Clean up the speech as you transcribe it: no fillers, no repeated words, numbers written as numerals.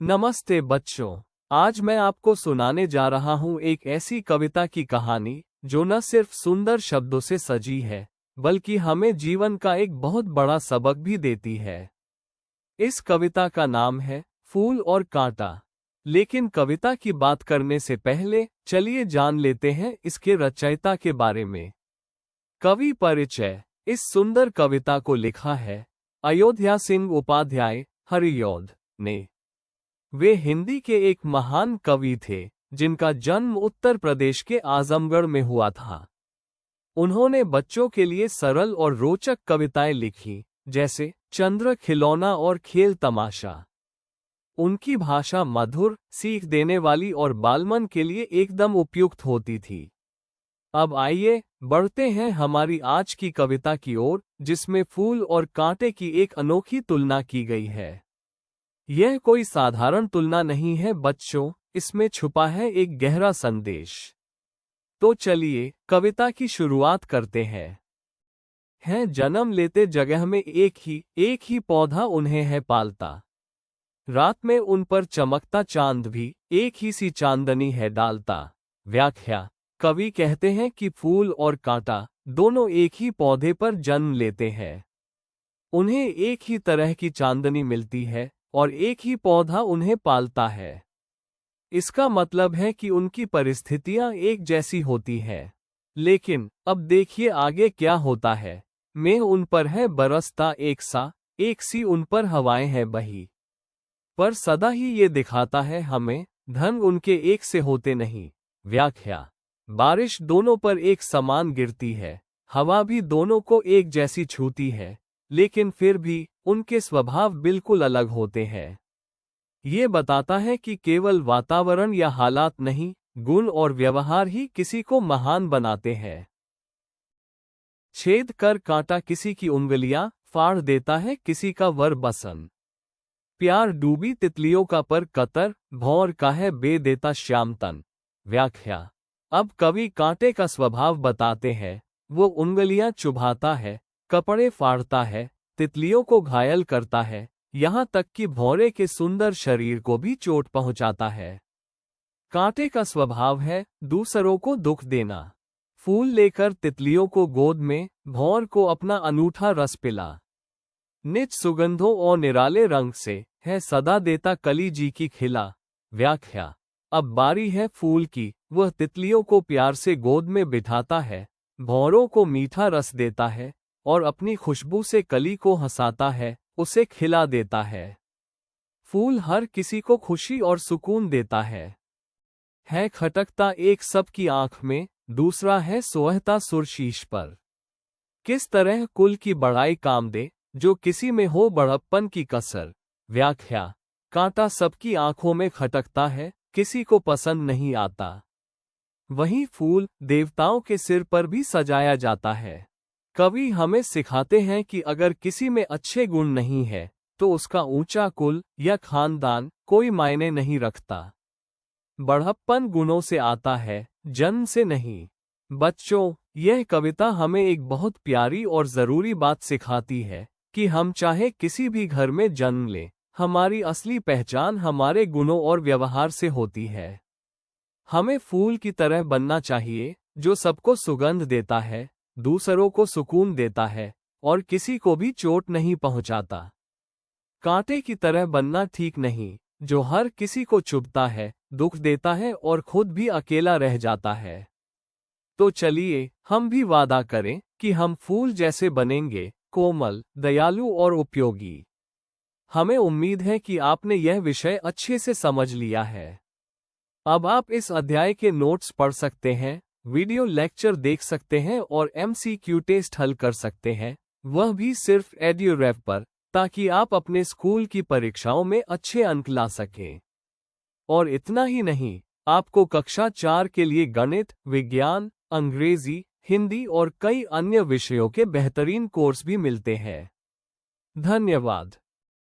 नमस्ते बच्चों। आज मैं आपको सुनाने जा रहा हूँ एक ऐसी कविता की कहानी जो न सिर्फ सुंदर शब्दों से सजी है बल्कि हमें जीवन का एक बहुत बड़ा सबक भी देती है। इस कविता का नाम है फूल और कांटा। लेकिन कविता की बात करने से पहले चलिए जान लेते हैं इसके रचयिता के बारे में। कवि परिचय। इस सुंदर कविता को लिखा है अयोध्या सिंह उपाध्याय हरियौध ने। वे हिंदी के एक महान कवि थे जिनका जन्म उत्तर प्रदेश के आजमगढ़ में हुआ था। उन्होंने बच्चों के लिए सरल और रोचक कविताएं लिखी, जैसे चंद्र खिलौना और खेल तमाशा। उनकी भाषा मधुर, सीख देने वाली और बालमन के लिए एकदम उपयुक्त होती थी। अब आइए बढ़ते हैं हमारी आज की कविता की ओर, जिसमें फूल और कांटे की एक अनोखी तुलना की गई है। यह कोई साधारण तुलना नहीं है बच्चों, इसमें छुपा है एक गहरा संदेश। तो चलिए कविता की शुरुआत करते हैं जन्म लेते जगह में एक ही पौधा उन्हें है पालता। रात में उन पर चमकता चांद भी एक ही सी चांदनी है डालता। व्याख्या। कवि कहते हैं कि फूल और कांटा दोनों एक ही पौधे पर जन्म लेते हैं। उन्हें एक ही तरह की चांदनी मिलती है और एक ही पौधा उन्हें पालता है। इसका मतलब है कि उनकी परिस्थितियां एक जैसी होती हैं। लेकिन अब देखिए आगे क्या होता है। मेघ उन पर है बरसता एक सी उन पर हवाएं हैं बही। पर सदा ही ये दिखाता है हमें, धन उनके एक से होते नहीं। व्याख्या। बारिश दोनों पर एक समान गिरती है, हवा भी दोनों को एक जैसी छूती है, लेकिन फिर भी उनके स्वभाव बिल्कुल अलग होते हैं। ये बताता है कि केवल वातावरण या हालात नहीं, गुण और व्यवहार ही किसी को महान बनाते हैं। छेद कर कांटा किसी की उंगलियां फाड़ देता है किसी का वर बसन। प्यार डूबी तितलियों का पर कतर, भौर का है बे देता श्याम तन। व्याख्या। अब कवि कांटे का स्वभाव बताते हैं। वो उंगलियां चुभाता है, कपड़े फाड़ता है, तितलियों को घायल करता है, यहाँ तक कि भौरे के सुंदर शरीर को भी चोट पहुंचाता है। कांटे का स्वभाव है दूसरों को दुख देना। फूल लेकर तितलियों को गोद में, भौर को अपना अनूठा रस पिला। निज सुगंधों और निराले रंग से है सदा देता कली जी की खिला। व्याख्या। अब बारी है फूल की। वह तितलियों को प्यार से गोद में बिठाता है, भौरों को मीठा रस देता है और अपनी खुशबू से कली को हंसाता है, उसे खिला देता है। फूल हर किसी को खुशी और सुकून देता है खटकता एक सबकी आंख में, दूसरा है सोहता सुरशीश पर। किस तरह कुल की बड़ाई काम दे, जो किसी में हो बड़प्पन की कसर। व्याख्या। कांटा सबकी आंखों में खटकता है, किसी को पसंद नहीं आता। वहीं फूल देवताओं के सिर पर भी सजाया जाता है। कवि हमें सिखाते हैं कि अगर किसी में अच्छे गुण नहीं है तो उसका ऊंचा कुल या खानदान कोई मायने नहीं रखता। बढ़प्पन गुणों से आता है, जन्म से नहीं। बच्चों, यह कविता हमें एक बहुत प्यारी और जरूरी बात सिखाती है कि हम चाहे किसी भी घर में जन्म लें, हमारी असली पहचान हमारे गुणों और व्यवहार से होती है। हमें फूल की तरह बनना चाहिए, जो सबको सुगंध देता है, दूसरों को सुकून देता है और किसी को भी चोट नहीं पहुंचाता। कांटे की तरह बनना ठीक नहीं, जो हर किसी को चुभता है, दुख देता है और खुद भी अकेला रह जाता है। तो चलिए हम भी वादा करें कि हम फूल जैसे बनेंगे, कोमल, दयालु और उपयोगी। हमें उम्मीद है कि आपने यह विषय अच्छे से समझ लिया है। अब आप इस अध्याय के नोट्स पढ़ सकते हैं, वीडियो लेक्चर देख सकते हैं और MCQ टेस्ट हल कर सकते हैं, वह भी सिर्फ एड्यूरेव पर, ताकि आप अपने स्कूल की परीक्षाओं में अच्छे अंक ला सकें। और इतना ही नहीं, आपको कक्षा 4 के लिए गणित, विज्ञान, अंग्रेजी, हिंदी और कई अन्य विषयों के बेहतरीन कोर्स भी मिलते हैं। धन्यवाद।